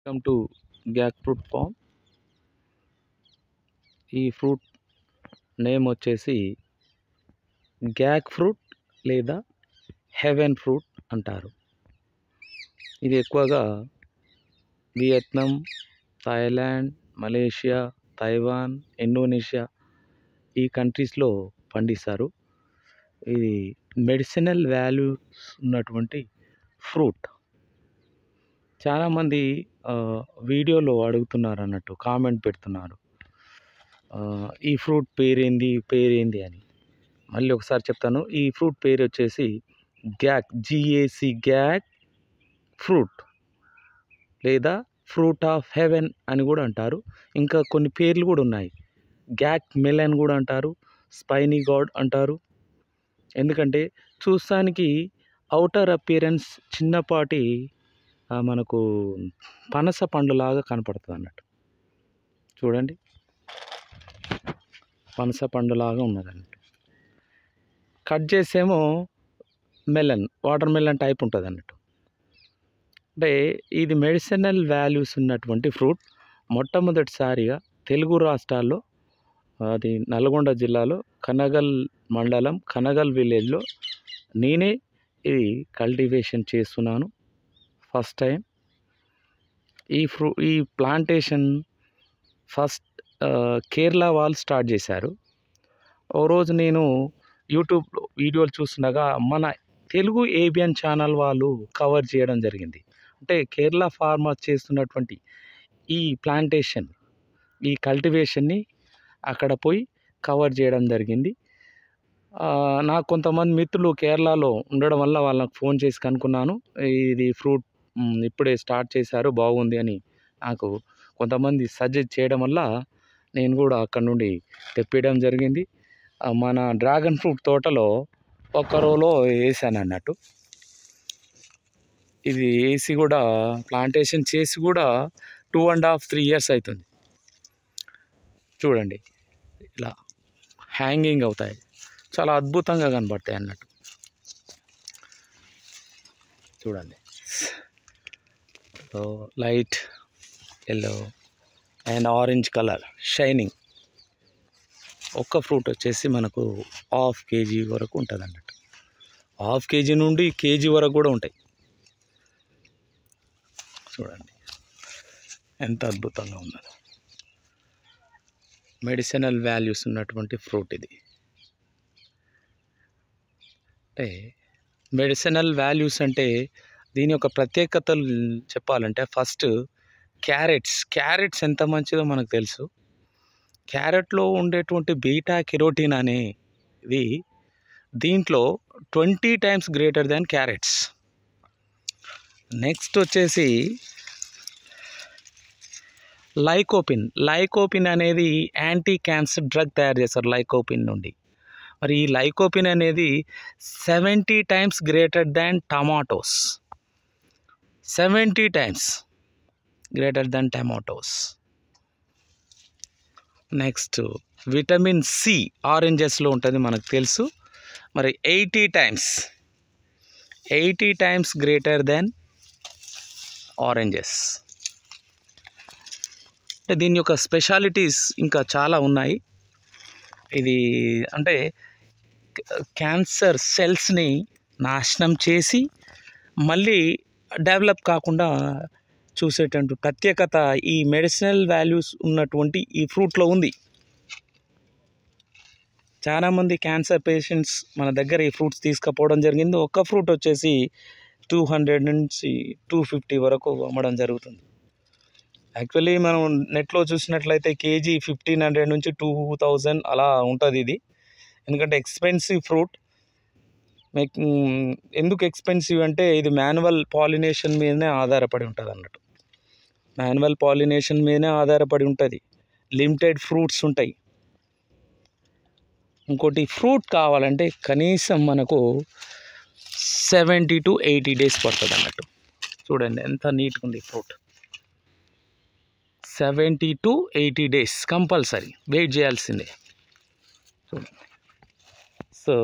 Welcome to gac fruit form. ఈ fruit name వచ్చేసి gac fruit లేదా హెవెన్ ఫ్రూట్ అంటారు. ఇది ఎక్కువగా Vietnam, Thailand, Malaysia, Taiwan, Indonesia ఈ కంట్రీస్లో పండిస్తారు. ఇది మెడిసినల్ వాల్యూస్ ఉన్నటువంటి ఫ్రూట్. చాలామంది వీడియోలో అడుగుతున్నారు అన్నట్టు, కామెంట్ పెడుతున్నారు, ఈ ఫ్రూట్ పేరేంది అని. మళ్ళీ ఒకసారి చెప్తాను. ఈ ఫ్రూట్ పేరు వచ్చేసి గ్యాక్, జిఏసి, గ్యాక్ ఫ్రూట్ లేదా ఫ్రూట్ ఆఫ్ హెవెన్ అని కూడా అంటారు. ఇంకా కొన్ని పేర్లు కూడా ఉన్నాయి. గ్యాక్ మెలన్ కూడా అంటారు, స్పైనీ గాడ్ అంటారు. ఎందుకంటే చూస్తానికి అవుటర్ అపియరెన్స్ చిన్నపాటి మనకు పనస పండులాగా కనపడుతుంది అన్నట్టు. చూడండి, పనస పండులాగా ఉన్నది అన్నట్టు. కట్ చేసేమో మెలన్, వాటర్ మెలన్ టైప్ ఉంటుంది అన్నట్టు. అంటే ఇది మెడిసినల్ వాల్యూస్ ఉన్నటువంటి ఫ్రూట్. మొట్టమొదటిసారిగా తెలుగు రాష్ట్రాల్లో, అది నల్గొండ జిల్లాలో కనగల్ మండలం, కనగల్ విలేజ్లో నేనే ఇది కల్టివేషన్ చేస్తున్నాను. ఫస్ట్ టైం ఈ ప్లాంటేషన్ ఫస్ట్ కేరళ వాళ్ళు స్టార్ట్ చేశారు. ఓ రోజు నేను యూట్యూబ్లో వీడియోలు చూస్తుండగా మన తెలుగు ఏబిఎన్ ఛానల్ వాళ్ళు కవర్ చేయడం జరిగింది. అంటే కేరళ ఫార్మర్ చేస్తున్నటువంటి ఈ ప్లాంటేషన్, ఈ కల్టివేషన్ని అక్కడ పోయి కవర్ చేయడం జరిగింది. నాకు కొంతమంది మిత్రులు కేరళలో ఉండడం వల్ల వాళ్ళకి ఫోన్ చేసి కనుక్కున్నాను. ఇది ఫ్రూట్ ఇప్పుడే స్టార్ట్ చేశారు, బాగుంది అని నాకు కొంతమంది సజెస్ట్ చేయడం వల్ల నేను కూడా అక్కడ నుండి తెప్పించడం జరిగింది. మన డ్రాగన్ ఫ్రూట్ తోటలో ఒక రోలో వేసాను అన్నట్టు. ఇది వేసి కూడా ప్లాంటేషన్ చేసి కూడా 2.5-3 years అవుతుంది. చూడండి, ఇలా హ్యాంగింగ్ అవుతాయి, చాలా అద్భుతంగా కనబడతాయి అన్నట్టు. చూడండి, so light yellow and orange colour shining. ఒక్క ఫ్రూట్ వచ్చేసి మనకు 1/2 kg వరకు ఉంటుంది అన్నట్టు. 1/2 kg నుండి కేజీ వరకు కూడా ఉంటాయి. చూడండి ఎంత అద్భుతంగా ఉన్నదో. మెడిసినల్ వాల్యూస్ ఉన్నటువంటి ఫ్రూట్ ఇది. అంటే మెడిసినల్ వాల్యూస్ అంటే దీని యొక్క ప్రత్యేకతలు చెప్పాలంటే ఫస్ట్ క్యారెట్స్ ఎంత మంచిదో మనకు తెలుసు. క్యారెట్లో ఉండేటువంటి బీటా కెరోటిన్ అనేది దీంట్లో 20 times greater than carrots. Next వచ్చేసి లైకోపిన్ అనేది యాంటీ క్యాన్సర్ డ్రగ్ తయారు చేస్తారు లైకోపిన్ నుండి. మరి ఈ లైకోపిన్ అనేది 70 times greater than tomatoes. 70 times greater than tomatoes. Next vitamin C ఆరెంజెస్లో ఉంటుంది, మనకు తెలుసు. మరి 80 times గ్రేటర్ దాన్ ఆరెంజెస్. అంటే దీని యొక్క స్పెషాలిటీస్ ఇంకా చాలా ఉన్నాయి. ఇది అంటే క్యాన్సర్ సెల్స్ని నాశనం చేసి మళ్ళీ డెవలప్ కాకుండా చూసేటువంటి ప్రత్యేకత ఈ మెడిసినల్ వాల్యూస్ ఉన్నటువంటి ఈ ఫ్రూట్లో ఉంది. చాలామంది క్యాన్సర్ పేషెంట్స్ మన దగ్గర ఈ ఫ్రూట్స్ తీసుకుపోవడం జరిగింది. ఒక్క ఫ్రూట్ వచ్చేసి 200 నుంచి 250 వరకు అమ్మడం జరుగుతుంది. యాక్చువల్లీ మనం నెట్లో చూసినట్లయితే కేజీ 1500 నుంచి 2000 అలా ఉంటుంది ఇది. ఎందుకంటే ఎక్స్పెన్సివ్ ఫ్రూట్. ఎందుకు ఎక్స్పెన్సివ్ అంటే ఇది మాన్యువల్ పాలినేషన్ మీదనే ఆధారపడి ఉంటుంది అన్నట్టు. మాన్యువల్ పాలినేషన్ మీదనే ఆధారపడి ఉంటుంది. లిమిటెడ్ ఫ్రూట్స్ ఉంటాయి. ఇంకోటి ఫ్రూట్ కావాలంటే కనీసం మనకు 70 to 80 days పడుతుంది అన్నట్టు. చూడండి ఎంత నీట్గా ఉంది fruit. 70 to 80 days compulsory wait చేయాల్సిందే. చూడండి, so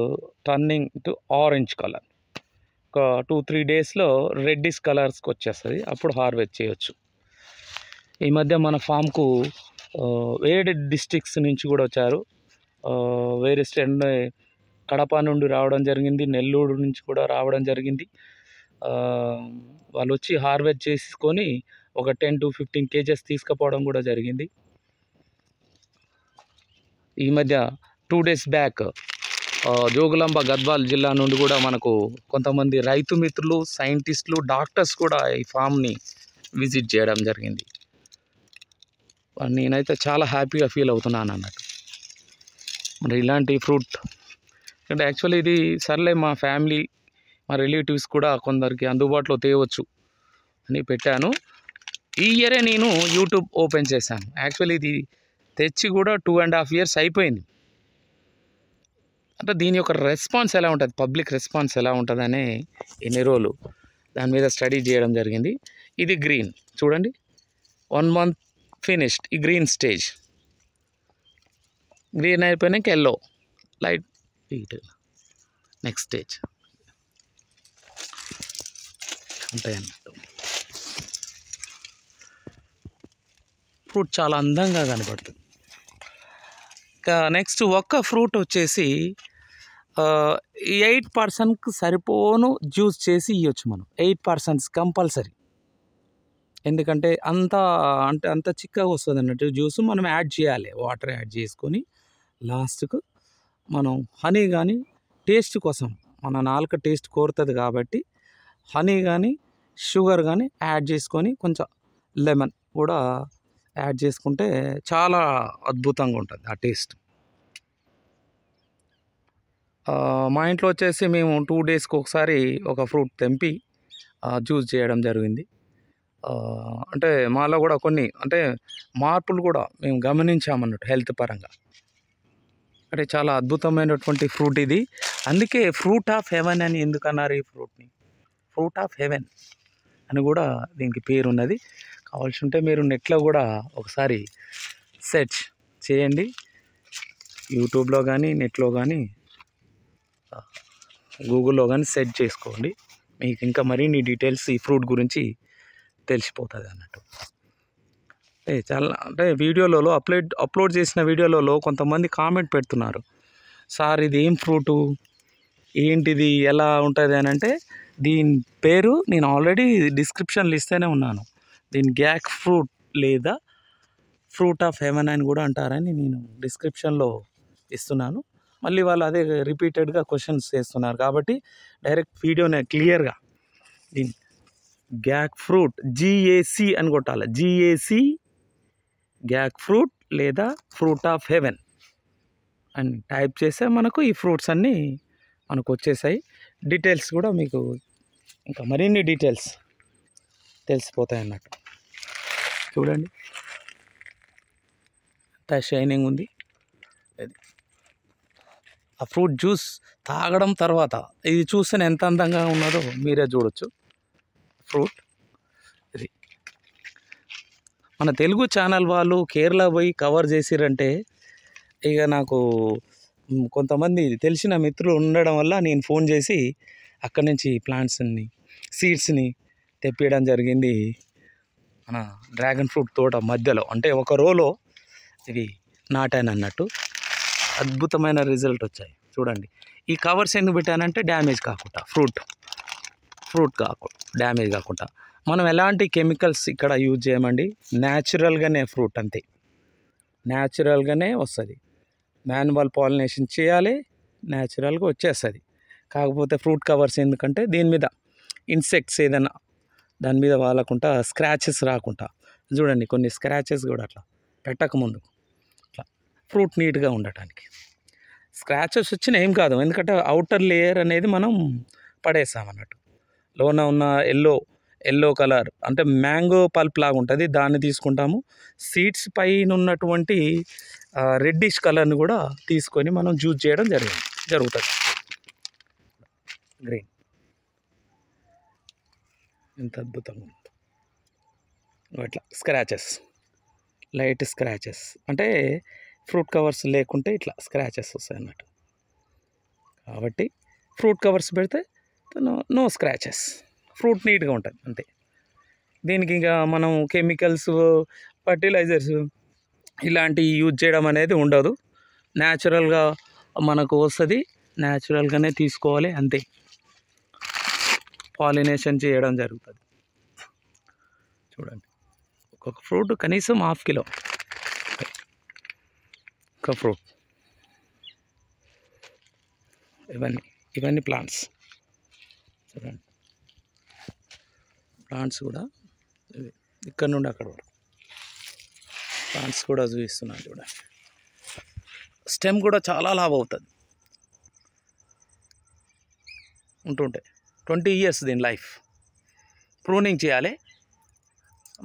turning to orange colour. ఒక 2-3 daysలో రెడ్డిష్ కలర్స్కి వచ్చేస్తుంది. అప్పుడు హార్వెస్ట్ చేయొచ్చు. ఈ మధ్య మన ఫామ్కు వేరే డిస్ట్రిక్ట్స్ నుంచి కూడా వచ్చారు. వేరే స్టేట్ కడప నుండి రావడం జరిగింది, నెల్లూరు నుంచి కూడా రావడం జరిగింది. వాళ్ళు వచ్చి హార్వెస్ట్ చేసుకొని ఒక 10 to 15 kgs తీసుకుపోవడం కూడా జరిగింది. ఈ మధ్య 2 days బ్యాక్ జోగులాంబ గద్వాల్ జిల్లా నుండి కూడా మనకు కొంతమంది రైతు మిత్రులు, సైంటిస్టులు, డాక్టర్స్ కూడా ఈ ఫామ్ని విజిట్ చేయడం జరిగింది. నేనైతే చాలా హ్యాపీగా ఫీల్ అవుతున్నాను అన్నట్టు. మరి ఇలాంటి ఫ్రూట్ అంటే యాక్చువల్లీ ఇది సర్లే మా ఫ్యామిలీ, మా రిలేటివ్స్ కూడా కొందరికి అందుబాటులో తేవచ్చు అని పెట్టాను. ఈ ఇయరే నేను యూట్యూబ్ ఓపెన్ చేశాను. యాక్చువల్లీ ఇది తెచ్చి కూడా 2.5 years అయిపోయింది. అంటే దీని యొక్క రెస్పాన్స్ ఎలా ఉంటుంది, పబ్లిక్ రెస్పాన్స్ ఎలా ఉంటుందనే ఎన్ని రోజులు దాని మీద స్టడీ చేయడం జరిగింది. ఇది గ్రీన్ చూడండి, 1 month ఫినిష్డ్. ఈ గ్రీన్ స్టేజ్, గ్రీన్ అయిపోయినాక yellow light wheat, next stage ఉంటాయి అన్నట్టు. ఫ్రూట్ చాలా అందంగా కనపడుతుంది. ఇంకా నెక్స్ట్ ఒక్క ఫ్రూట్ వచ్చేసి 8 personsకి సరిపోను జ్యూస్ చేసి ఇవ్వచ్చు మనం. 8 persons కంపల్సరీ. ఎందుకంటే అంత చిక్కగా వస్తుంది అన్నట్టు జ్యూస్. మనం యాడ్ చేయాలి, వాటర్ యాడ్ చేసుకొని లాస్ట్కు మనం హనీ కానీ టేస్ట్ కోసం, మన నాలుక టేస్ట్ కోరుతుంది కాబట్టి హనీ కానీ షుగర్ కానీ యాడ్ చేసుకొని కొంచెం లెమన్ కూడా యాడ్ చేసుకుంటే చాలా అద్భుతంగా ఉంటుంది ఆ టేస్ట్. మా ఇంట్లో వచ్చేసి మేము 2 daysకి ఒకసారి ఒక ఫ్రూట్ తెంపి జ్యూస్ చేయడం జరిగింది. అంటే మాలో కూడా కొన్ని అంటే మార్పులు కూడా మేము గమనించామన్నట్టు హెల్త్ పరంగా. అంటే చాలా అద్భుతమైనటువంటి ఫ్రూట్ ఇది. అందుకే ఫ్రూట్ ఆఫ్ హెవెన్ అని ఎందుకన్నారు ఈ ఫ్రూట్ని? ఫ్రూట్ ఆఫ్ హెవెన్ అని కూడా దీనికి పేరు ఉన్నది. కావాల్సి ఉంటే మీరు నెట్లో కూడా ఒకసారి సెర్చ్ చేయండి, యూట్యూబ్లో కానీ నెట్లో కానీ గూగుల్లో కానీ సెర్చ్ చేసుకోండి. మీకు ఇంకా మరిన్ని డీటెయిల్స్ ఈ ఫ్రూట్ గురించి తెలిసిపోతుంది అన్నట్టు. చాలా అంటే వీడియోలలో అప్లోడ్ చేసిన వీడియోలలో కొంతమంది కామెంట్ పెడుతున్నారు, సార్ ఇది ఏం ఫ్రూటు, ఏంటిది, ఎలా ఉంటుంది అని. అంటే దీని పేరు నేను ఆల్రెడీ డిస్క్రిప్షన్లో ఇస్తూనే ఉన్నాను. దీని గ్యాక్ ఫ్రూట్ లేదా ఫ్రూట్ ఆఫ్ హెవెన్ అని కూడా అంటారని నేను డిస్క్రిప్షన్లో ఇస్తున్నాను. మళ్ళీ వాళ్ళు అదే రిపీటెడ్గా క్వశ్చన్స్ చేస్తున్నారు కాబట్టి డైరెక్ట్ వీడియోనే క్లియర్గా దీని గ్యాక్ ఫ్రూట్ GAC అని కొట్టాలి. GAC గ్యాక్ ఫ్రూట్ లేదా ఫ్రూట్ ఆఫ్ హెవెన్ అని టైప్ చేస్తే మనకు ఈ ఫ్రూట్స్ అన్నీ మనకు వచ్చేసాయి. డీటెయిల్స్ కూడా మీకు ఇంకా మరిన్ని డీటెయిల్స్ తెలిసిపోతాయి అన్నట్టు. చూడండి ఎంత షైనింగ్ ఉంది. అది ఆ ఫ్రూట్ జ్యూస్ తాగడం తర్వాత ఇది చూస్తే ఎంత అందంగా ఉన్నదో మీరే చూడొచ్చు. ఫ్రూట్ ఇది మన తెలుగు ఛానల్ వాళ్ళు కేరళ పోయి కవర్ చేసిరంటే ఇక నాకు కొంతమంది తెలిసిన మిత్రులు ఉండడం వల్ల నేను ఫోన్ చేసి అక్కడి నుంచి ప్లాంట్స్ని, సీడ్స్ని తెప్పియడం జరిగింది. మన డ్రాగన్ ఫ్రూట్ తోట మధ్యలో అంటే ఒక రోలో ఇవి నాటాను అన్నట్టు. అద్భుతమైన రిజల్ట్ వచ్చాయి. చూడండి ఈ కవర్స్ ఎందుకు పెట్టానంటే డ్యామేజ్ కాకుండా, ఫ్రూట్ కాకుండా డ్యామేజ్ కాకుండా. మనం ఎలాంటి కెమికల్స్ ఇక్కడ యూజ్ చేయమండి, న్యాచురల్గానే ఫ్రూట్ అంతే, న్యాచురల్గానే వస్తుంది. మాన్యువల్ పాలినేషన్ చేయాలి, న్యాచురల్గా వచ్చేస్తుంది. కాకపోతే ఫ్రూట్ కవర్స్ ఎందుకంటే దీని మీద ఇన్సెక్ట్స్ ఏదైనా దాని మీద వాలకుండా, స్క్రాచెస్ రాకుండా. చూడండి కొన్ని స్క్రాచెస్ కూడా అట్లా పెట్టకముందు అట్లా ఫ్రూట్ నీట్గా ఉండటానికి. స్క్రాచెస్ వచ్చినా ఏం కాదు, ఎందుకంటే అవుటర్ లేయర్ అనేది మనం పడేసాం అన్నట్టు. లోన ఉన్న ఎల్లో కలర్ అంటే మ్యాంగో పల్ప్ లాగా ఉంటుంది, దాన్ని తీసుకుంటాము. సీడ్స్ పైన ఉన్నటువంటి రెడ్డిష్ కలర్ని కూడా తీసుకొని మనం జ్యూస్ చేయడం జరుగుతుంది. గ్రీన్ ఎంత అద్భుతంగా ఉంది. అట్లా స్క్రాచెస్, లైట్ స్క్రాచెస్ అంటే ఫ్రూట్ కవర్స్ లేకుంటే ఇట్లా స్క్రాచెస్ వస్తాయి అన్నట్టు. కాబట్టి ఫ్రూట్ కవర్స్ పెడితే నో స్క్రాచెస్, ఫ్రూట్ నీట్గా ఉంటుంది అంతే. దీనికి ఇంకా మనం కెమికల్స్, ఫర్టిలైజర్స్ ఇలాంటివి యూజ్ చేయడం అనేది ఉండదు. న్యాచురల్గా మనకు వస్తుంది, న్యాచురల్గానే తీసుకోవాలి అంతే. పాలినేషన్ చేయడం జరుగుతుంది. చూడండి, ఒక్కొక్క ఫ్రూట్ కనీసం ½ కిలో ఒక ఫ్రూట్. ఇవన్నీ ప్లాంట్స్. చూడండి, ప్లాంట్స్ కూడా ఇక్కడ నుండి అక్కడ వరకు ప్లాంట్స్ కూడా చూపిస్తున్నాను. చూడండి, స్టెమ్ కూడా చాలా లాభ అవుతుంది ఉంటుంటాయి. 20 years దీని లైఫ్. ప్రూనింగ్ చేయాలి.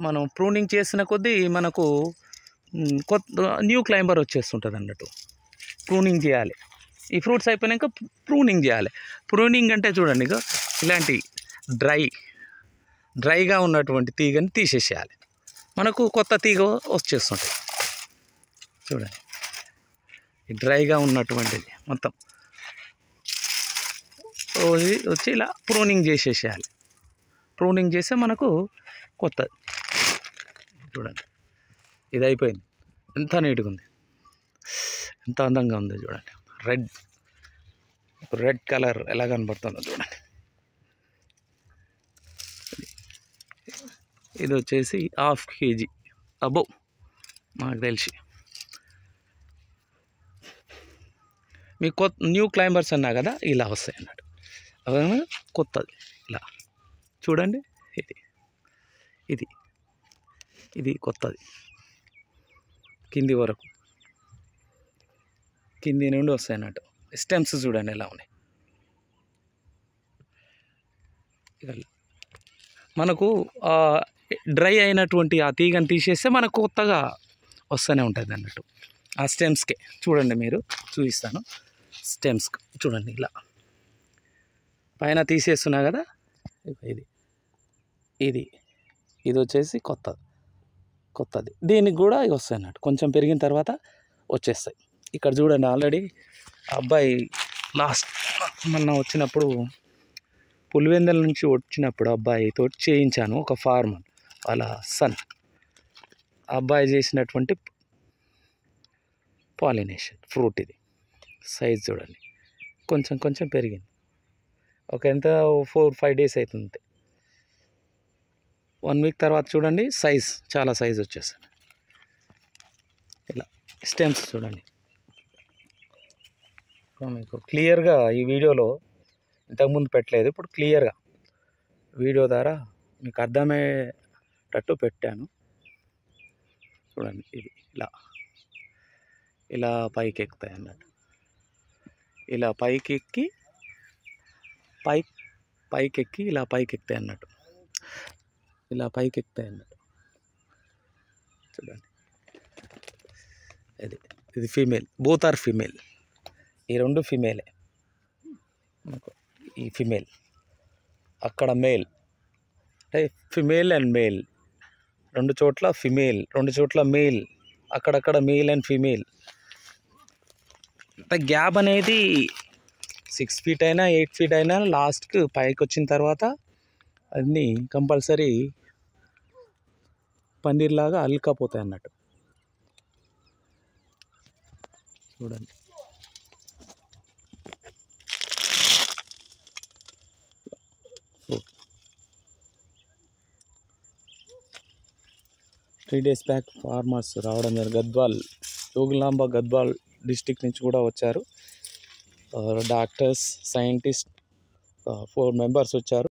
మనం ప్రూనింగ్ చేసిన కొద్దీ మనకు కొత్త న్యూ క్లైంబర్ వచ్చేస్తుంటుంది అన్నట్టు. ప్రూనింగ్ చేయాలి. ఈ ఫ్రూట్స్ అయిపోయాక ప్రూనింగ్ చేయాలి. ప్రూనింగ్ అంటే చూడండి, ఇక ఇలాంటి డ్రైగా ఉన్నటువంటి తీగని తీసేసేయాలి. మనకు కొత్త తీగ వచ్చేస్తుంటుంది. చూడండి, ఈ డ్రైగా ఉన్నటువంటిది మొత్తం వచ్చి ఇలా ప్రూనింగ్ చేసేసేయాలి. ప్రూనింగ్ చేస్తే మనకు కొత్తది. చూడండి, ఇది అయిపోయింది. ఎంత నీట్గా ఉంది, ఎంత అందంగా ఉంది. చూడండి, రెడ్ కలర్ ఎలా కనబడుతుందో చూడండి. ఇది వచ్చేసి ½ kg అబోవ్ మాకు తెలిసి. మీకు న్యూ క్లైంబర్స్ అన్నా కదా, ఇలా వస్తాయి అన్నట్టు. అవన్నీ కొత్తది. ఇలా చూడండి, ఇది కొత్తది. కింది వరకు, కింది నుండి వస్తాయి అన్నట్టు. స్టెమ్స్ చూడండి ఎలా ఉన్నాయి. మనకు డ్రై అయినటువంటి ఆ తీగని తీసేస్తే మనకు కొత్తగా వస్తూనే ఉంటుంది అన్నట్టు. ఆ స్టెమ్స్కే చూడండి, మీరు చూపిస్తాను. స్టెమ్స్ చూడండి, ఇలా పైన తీసేస్తున్నా కదా, ఇది వచ్చేసి కొత్తది. దీనికి కూడా వస్తాయి అన్నట్టు. కొంచెం పెరిగిన తర్వాత వచ్చేస్తాయి. ఇక్కడ చూడండి, ఆల్రెడీ అబ్బాయి మొన్న వచ్చినప్పుడు, పులివెందుల నుంచి వచ్చినప్పుడు అబ్బాయితో చేయించాను. ఒక ఫార్మర్ వాళ్ళ సన్, అబ్బాయి చేసినటువంటి పాలినేషన్ ఫ్రూట్. ఇది సైజ్ చూడండి, కొంచెం పెరిగింది. ఒక ఎంత 4-5 days అవుతుంది. 1 week తర్వాత చూడండి, చాలా సైజ్ వచ్చేస్తుంది. ఇలా స్టెమ్స్ చూడండి. మీకు క్లియర్గా ఈ వీడియోలో ఇంతకుముందు పెట్టలేదు, ఇప్పుడు క్లియర్గా వీడియో ద్వారా మీకు అర్థమయ్యేటట్టు పెట్టాను. చూడండి, ఇది ఇలా పైకి ఎక్కుతాయి అన్నట్టు. ఇలా పైకెక్కి ఇలా పైకి ఎక్కుతాయి అన్నట్టు. చూడండి, ఇది ఫీమేల్. Both or female. ఈ రెండు ఫీమేలే. ఈ ఫీమేల్, అక్కడ మేల్. అంటే ఫీమేల్ అండ్ మేల్, 2 చోట్ల ఫీమేల్, 2 చోట్ల మేల్, అక్కడక్కడ మేల్ అండ్ ఫీమేల్. అంటే గ్యాప్ అనేది 6 feet అయినా 8 feet అయినా లాస్ట్కి పైకి వచ్చిన తర్వాత అన్నీ కంపల్సరీ పన్నీర్లాగా అల్లుకపోతాయి అన్నట్టు. చూడండి, 3 days బ్యాక్ ఫార్మర్స్ రావడం జరిగింది. గద్వాల్, జోగులాంబ గద్వాల్ డిస్టిక్ నుంచి కూడా వచ్చారు. డాక్టర్స్, సైంటిస్ట్ 4 members వచ్చారు.